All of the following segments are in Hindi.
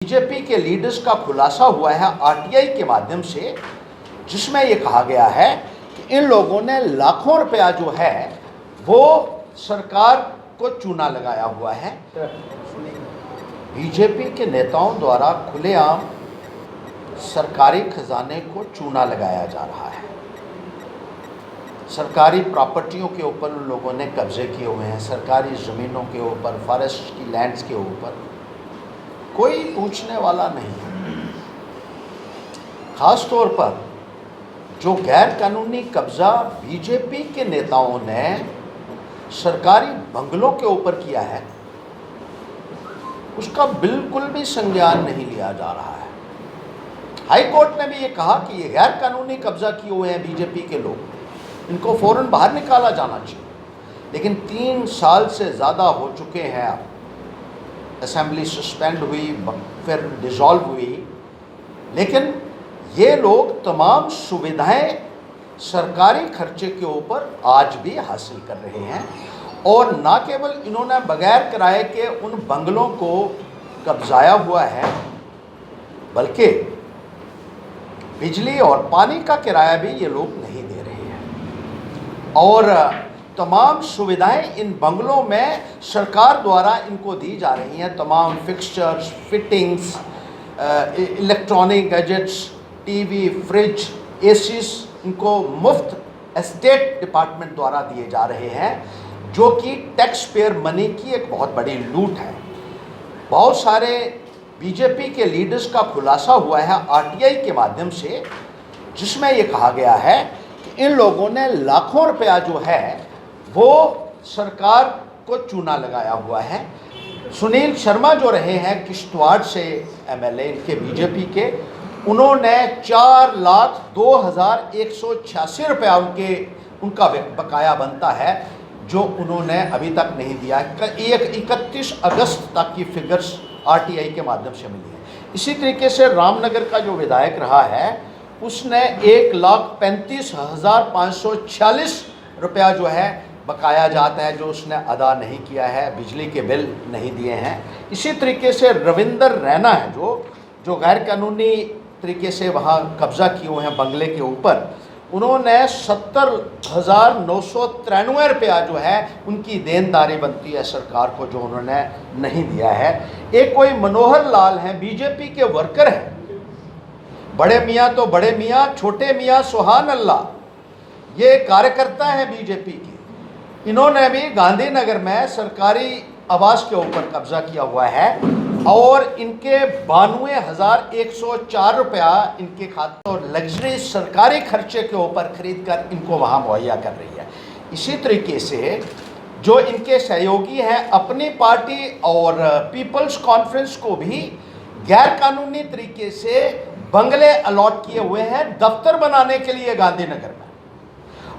बीजेपी के लीडर्स का खुलासा हुआ है आरटीआई के माध्यम से, जिसमें ये कहा गया है कि इन लोगों ने लाखों रुपया जो है वो सरकार को चूना लगाया हुआ है। बीजेपी के नेताओं द्वारा खुलेआम सरकारी खजाने को चूना लगाया जा रहा है। सरकारी प्रॉपर्टियों के ऊपर उन लोगों ने कब्जे किए हुए हैं, सरकारी ज़मीनों के ऊपर, फॉरेस्ट की लैंड्स के ऊपर कोई पूछने वाला नहीं है। खास तौर पर जो गैर कानूनी कब्जा बीजेपी के नेताओं ने सरकारी बंगलों के ऊपर किया है, उसका बिल्कुल भी संज्ञान नहीं लिया जा रहा है। हाई कोर्ट ने भी ये कहा कि ये गैर कानूनी कब्जा किए हुए हैं बीजेपी के लोग, इनको फौरन बाहर निकाला जाना चाहिए। लेकिन 3 साल से ज़्यादा हो चुके हैं, अब असेंबली सस्पेंड हुई, फिर डिसॉल्व हुई, लेकिन ये लोग तमाम सुविधाएं सरकारी खर्चे के ऊपर आज भी हासिल कर रहे हैं। और ना केवल इन्होंने बगैर किराए के उन बंगलों को कब्जाया हुआ है, बल्कि बिजली और पानी का किराया भी ये लोग नहीं दे रहे हैं। और तमाम सुविधाएं इन बंगलों में सरकार द्वारा इनको दी जा रही हैं। तमाम fixtures, fittings, electronic gadgets, TV, fridge, ACs इनको मुफ्त एस्टेट डिपार्टमेंट द्वारा दिए जा रहे हैं, जो कि टैक्स पेयर मनी की एक बहुत बड़ी लूट है। बहुत सारे बीजेपी के लीडर्स का खुलासा हुआ है आरटीआई के माध्यम से, जिसमें ये कहा गया है कि इन लोगों ने लाखों रुपया जो है वो सरकार को चूना लगाया हुआ है। सुनील शर्मा जो रहे हैं किश्तवाड़ से एमएलए इनके बीजेपी के, उन्होंने 4,02,186 रुपया उनका बकाया बनता है, जो उन्होंने अभी तक नहीं दिया। 31 अगस्त तक की फिगर्स आरटीआई के माध्यम से मिली है। इसी तरीके से रामनगर का जो विधायक रहा है, उसने 1,35,546 रुपया जो है बकाया जाता है, जो उसने अदा नहीं किया है, बिजली के बिल नहीं दिए हैं। इसी तरीके से रविंदर रैना है, जो गैर कानूनी तरीके से वहाँ कब्ज़ा किए हुए हैं बंगले के ऊपर, उन्होंने 70,993 रुपया जो है उनकी देनदारी बनती है सरकार को, जो उन्होंने नहीं दिया है। एक कोई मनोहर लाल हैं, बीजेपी के वर्कर हैं, बड़े मियाँ तो बड़े मियाँ, छोटे मियाँ सुहान अल्लाह, ये कार्यकर्ता हैं बीजेपी के। इन्होंने भी गांधीनगर में सरकारी आवास के ऊपर कब्जा किया हुआ है, और इनके 92,104 रुपया इनके खाते और लग्जरी सरकारी खर्चे के ऊपर खरीद कर इनको वहाँ मुहैया कर रही है। इसी तरीके से जो इनके सहयोगी हैं, अपनी पार्टी और पीपल्स कॉन्फ्रेंस को भी गैर कानूनी तरीके से बंगले अलॉट किए हुए हैं दफ्तर बनाने के लिए गांधीनगर में।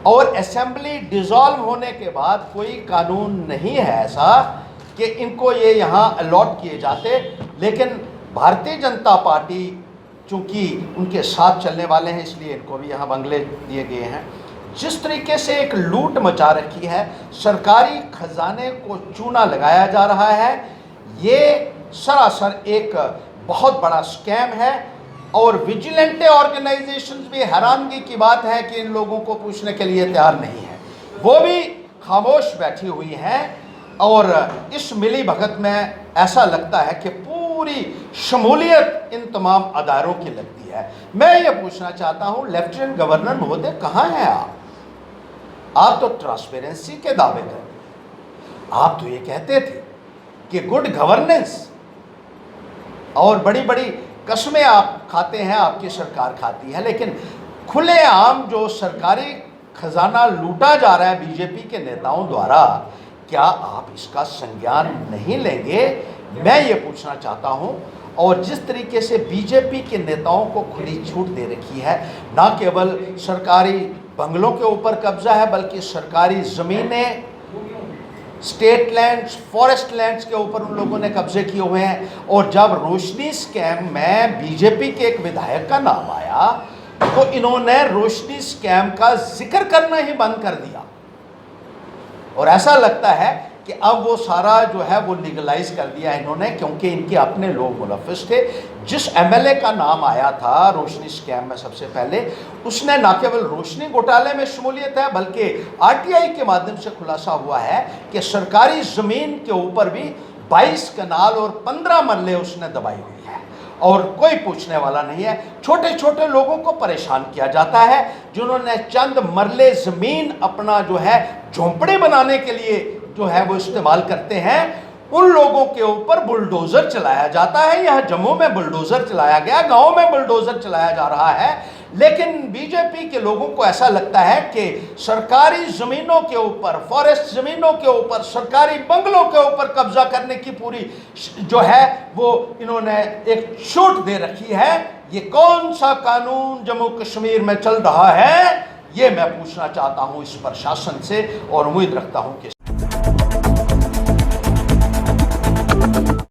और असेंबली डिसॉल्व होने के बाद कोई कानून नहीं है ऐसा कि इनको ये यहाँ अलॉट किए जाते, लेकिन भारतीय जनता पार्टी चूँकि उनके साथ चलने वाले हैं, इसलिए इनको भी यहाँ बंगले दिए गए हैं। जिस तरीके से एक लूट मचा रखी है, सरकारी खजाने को चूना लगाया जा रहा है, ये सरासर एक बहुत बड़ा स्कैम है। और विजिलेंट ऑर्गेनाइजेशंस भी हैरानगी की बात है कि इन लोगों को पूछने के लिए तैयार नहीं है, वो भी खामोश बैठी हुई हैं। और इस मिली भगत में ऐसा लगता है कि पूरी शमूलियत इन तमाम अदारों की लगती है। मैं ये पूछना चाहता हूँ, लेफ्टिनेंट गवर्नर महोदय कहाँ हैं आप तो ट्रांसपेरेंसी के दावे करते, आप तो ये कहते थे कि गुड गवर्नेंस, और बड़ी बड़ी कसमें आप खाते हैं, आपकी सरकार खाती है, लेकिन खुलेआम जो सरकारी खजाना लूटा जा रहा है बीजेपी के नेताओं द्वारा, क्या आप इसका संज्ञान नहीं लेंगे? मैं ये पूछना चाहता हूँ। और जिस तरीके से बीजेपी के नेताओं को खुली छूट दे रखी है, ना केवल सरकारी बंगलों के ऊपर कब्जा है, बल्कि सरकारी ज़मीनें, स्टेट लैंड्स, फॉरेस्ट लैंड्स के ऊपर उन लोगों ने कब्जे किए हुए हैं। और जब रोशनी स्कैम में बीजेपी के एक विधायक का नाम आया, तो इन्होंने रोशनी स्कैम का जिक्र करना ही बंद कर दिया। और ऐसा लगता है कि अब वो सारा जो है वो लीगलाइज कर दिया इन्होंने, क्योंकि इनके अपने लोग मुलविस थे। जिस एमएलए का नाम आया था रोशनी स्कैम में सबसे पहले, उसने न केवल रोशनी घोटाले में शमूलियत है बल्कि आरटीआई के माध्यम से खुलासा हुआ है कि सरकारी ज़मीन के ऊपर भी 22 कनाल और 15 मरले उसने दबाई हुई है और कोई पूछने वाला नहीं है। छोटे छोटे लोगों को परेशान किया जाता है जिन्होंने चंद मरले ज़मीन अपना जो है झोंपड़े बनाने के लिए जो है वो इस्तेमाल करते हैं, उन लोगों के ऊपर बुलडोज़र चलाया जाता है। यहाँ जम्मू में बुलडोज़र चलाया गया, गांव में बुलडोज़र चलाया जा रहा है, लेकिन बीजेपी के लोगों को ऐसा लगता है कि सरकारी ज़मीनों के ऊपर, फॉरेस्ट ज़मीनों के ऊपर, सरकारी बंगलों के ऊपर कब्जा करने की पूरी जो है वो इन्होंने एक छूट दे रखी है। ये कौन सा कानून जम्मू कश्मीर में चल रहा है, ये मैं पूछना चाहता हूँ इस प्रशासन से और उम्मीद रखता हूँ कि